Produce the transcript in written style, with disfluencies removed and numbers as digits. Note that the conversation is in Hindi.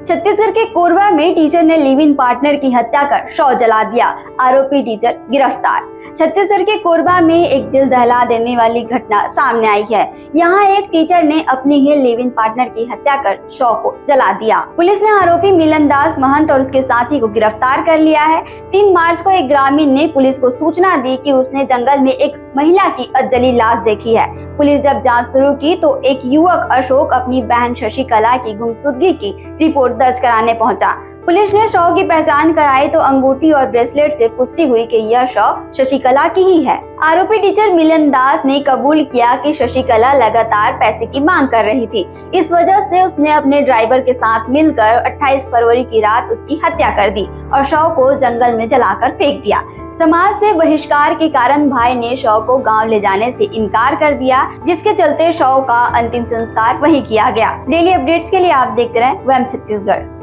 छत्तीसगढ़ के कोरबा में टीचर ने लिव इन पार्टनर की हत्या कर शव जला दिया। आरोपी टीचर गिरफ्तार। छत्तीसगढ़ के कोरबा में एक दिल दहला देने वाली घटना सामने आई है। यहाँ एक टीचर ने अपनी ही लिव इन पार्टनर की हत्या कर शव को जला दिया। पुलिस ने आरोपी मिलन दास महंत और उसके साथी को गिरफ्तार कर लिया है। 3 मार्च को एक ग्रामीण ने पुलिस को सूचना दी कि उसने जंगल में एक महिला की अधजली लाश देखी है। पुलिस जब जांच शुरू की तो एक युवक अशोक अपनी बहन शशिकला की गुमशुदगी की रिपोर्ट दर्ज कराने पहुंचा। पुलिस ने शव की पहचान कराई तो अंगूठी और ब्रेसलेट से पुष्टि हुई कि यह शव शशिकला की ही है। आरोपी टीचर मिलन दास ने कबूल किया कि शशिकला लगातार पैसे की मांग कर रही थी। इस वजह से उसने अपने ड्राइवर के साथ मिलकर 28 फरवरी की रात उसकी हत्या कर दी और शव को जंगल में जलाकर फेंक दिया। समाज से बहिष्कार के कारण भाई ने शव को गांव ले जाने से इनकार कर दिया, जिसके चलते शव का अंतिम संस्कार वहीं किया गया। डेली अपडेट्स के लिए आप देखते रहें वम छत्तीसगढ़।